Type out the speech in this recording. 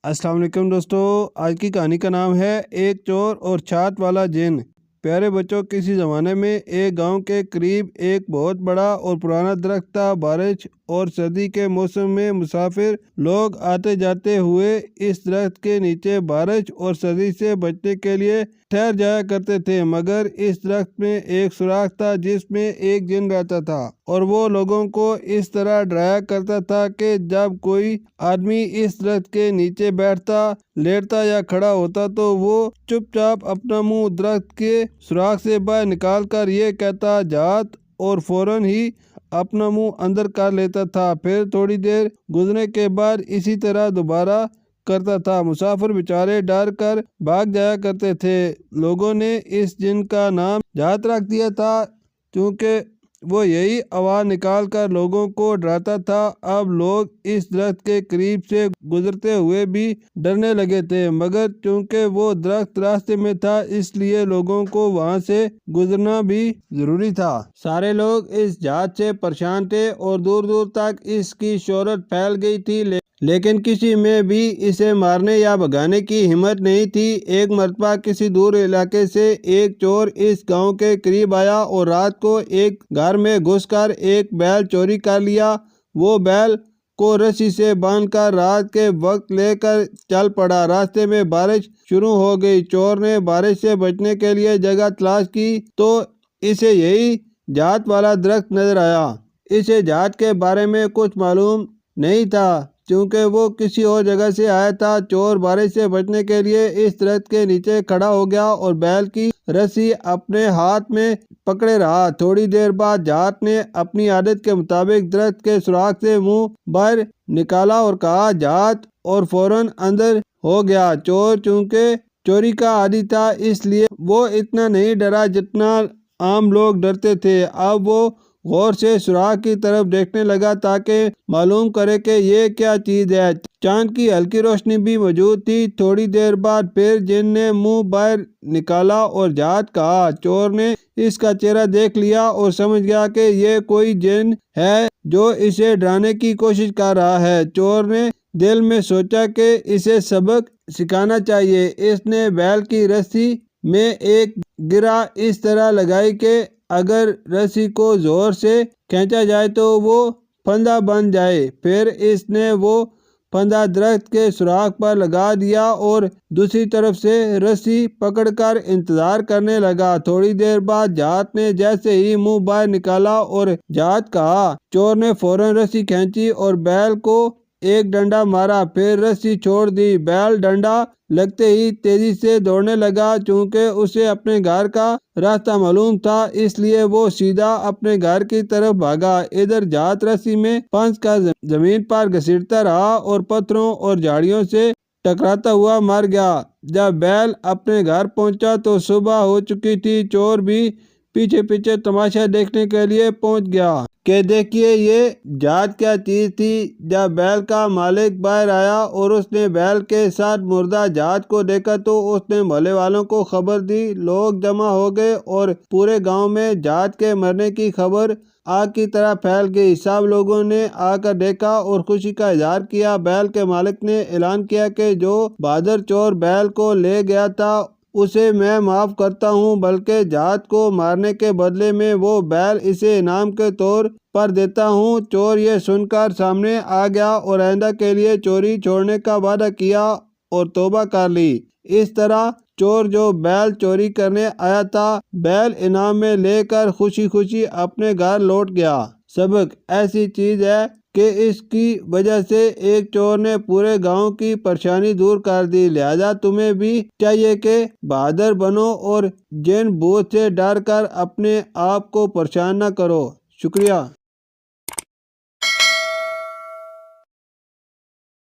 السلام علیکم دوستو، آج کی کہانی کا نام ہے ایک چور اور چھات والا جن۔ پیارے بچوں، کسی زمانے میں ایک گاؤں کے قریب ایک بہت بڑا اور پرانا درخت تھا۔ بارش اور سردی کے موسم میں مسافر لوگ آتے جاتے ہوئے اس درخت کے نیچے بارش اور سردی سے بچنے کے لیے ٹھہر جایا کرتے تھے، مگر اس درخت میں ایک سوراخ تھا جس میں ایک جن رہتا تھا، اور وہ لوگوں کو اس طرح ڈرایا کرتا تھا کہ جب کوئی آدمی اس درخت کے نیچے بیٹھتا، لیٹتا یا کھڑا ہوتا تو وہ چپ چاپ اپنا منہ درخت کے سوراخ سے باہر نکال کر یہ کہتا جات، اور فوراً ہی اپنا منہ اندر کر لیتا تھا۔ پھر تھوڑی دیر گزرنے کے بعد اسی طرح دوبارہ کرتا تھا۔ مسافر بیچارے ڈر کر بھاگ جایا کرتے تھے۔ لوگوں نے اس جن کا نام جات رکھ دیا تھا، کیونکہ وہ یہی آواز نکال کر لوگوں کو ڈراتا تھا۔ اب لوگ اس درخت کے قریب سے گزرتے ہوئے بھی ڈرنے لگے تھے، مگر چونکہ وہ درخت راستے میں تھا اس لیے لوگوں کو وہاں سے گزرنا بھی ضروری تھا۔ سارے لوگ اس جات سے پریشان تھے اور دور دور تک اس کی شہرت پھیل گئی تھی، لیکن کسی میں بھی اسے مارنے یا بھگانے کی ہمت نہیں تھی۔ ایک مرتبہ کسی دور علاقے سے ایک چور اس گاؤں کے قریب آیا اور رات کو ایک گھر میں گھس کر ایک بیل چوری کر لیا۔ وہ بیل کو رسی سے باندھ کر رات کے وقت لے کر چل پڑا۔ راستے میں بارش شروع ہو گئی۔ چور نے بارش سے بچنے کے لیے جگہ تلاش کی تو اسے یہی جات والا درخت نظر آیا۔ اسے جات کے بارے میں کچھ معلوم نہیں تھا، چونکہ وہ کسی اور جگہ سے آیا تھا۔ چور بارش سے بچنے کے لیے اس درخت کے نیچے کھڑا ہو گیا اور بیل کی رسی اپنے ہاتھ میں پکڑے رہا۔ تھوڑی دیر بعد جات نے اپنی عادت کے مطابق درخت کے سوراخ سے منہ باہر نکالا اور کہا جات، اور فوراً اندر ہو گیا۔ چور چونکہ چوری کا عادی تھا اس لیے وہ اتنا نہیں ڈرا جتنا عام لوگ ڈرتے تھے۔ اب وہ غور سے سوراخ کی طرف دیکھنے لگا تاکہ معلوم کرے کہ یہ کیا چیز ہے۔ چاند کی ہلکی روشنی بھی موجود تھی۔ تھوڑی دیر بعد پھر جن نے منہ باہر نکالا اور جات کہا۔ چور نے اس کا چہرہ دیکھ لیا اور سمجھ گیا کہ یہ کوئی جن ہے جو اسے ڈرانے کی کوشش کر رہا ہے۔ چور نے دل میں سوچا کہ اسے سبق سکھانا چاہیے۔ اس نے بیل کی رسی میں ایک گرہ اس طرح لگائی کہ اگر رسی کو زور سے کھینچا جائے تو وہ پھندا بن جائے۔ پھر اس نے وہ پھندا درخت کے سوراخ پر لگا دیا اور دوسری طرف سے رسی پکڑ کر انتظار کرنے لگا۔ تھوڑی دیر بعد جات نے جیسے ہی منہ باہر نکالا اور جات کہا، چور نے فوراً رسی کھینچی اور بیل کو ایک ڈنڈا مارا، پھر رسی چھوڑ دی۔ بیل ڈنڈا لگتے ہی تیزی سے دوڑنے لگا۔ چونکہ اسے اپنے گھر کا راستہ معلوم تھا اس لیے وہ سیدھا اپنے گھر کی طرف بھاگا۔ ادھر جات رسی میں پھنس کر زمین پر گھسیٹتا رہا اور پتھروں اور جھاڑیوں سے ٹکراتا ہوا مر گیا۔ جب بیل اپنے گھر پہنچا تو صبح ہو چکی تھی۔ چور بھی پیچھے پیچھے تماشا دیکھنے کے لیے پہنچ گیا کہ دیکھیے یہ جات کیا چیز تھی۔ جب بیل کا مالک باہر آیا اور اس نے بیل کے ساتھ مردہ جات کو دیکھا تو اس نے محلے والوں کو خبر دی۔ لوگ جمع ہو گئے اور پورے گاؤں میں جات کے مرنے کی خبر آگ کی طرح پھیل گئی۔ سب لوگوں نے آ کر دیکھا اور خوشی کا اظہار کیا۔ بیل کے مالک نے اعلان کیا کہ جو بہادر چور بیل کو لے گیا تھا اسے میں معاف کرتا ہوں، بلکہ جات کو مارنے کے بدلے میں وہ بیل اسے انعام کے طور پر دیتا ہوں۔ چور یہ سن کر سامنے آ گیا اور آئندہ کے لیے چوری چھوڑنے کا وعدہ کیا اور توبہ کر لی۔ اس طرح چور جو بیل چوری کرنے آیا تھا، بیل انعام میں لے کر خوشی خوشی اپنے گھر لوٹ گیا۔ سبق ایسی چیز ہے کہ اس کی وجہ سے ایک چور نے پورے گاؤں کی پریشانی دور کر دی، لہذا تمہیں بھی چاہیے کہ بہادر بنو اور جن بھوت سے ڈر کر اپنے آپ کو پریشان نہ کرو۔ شکریہ۔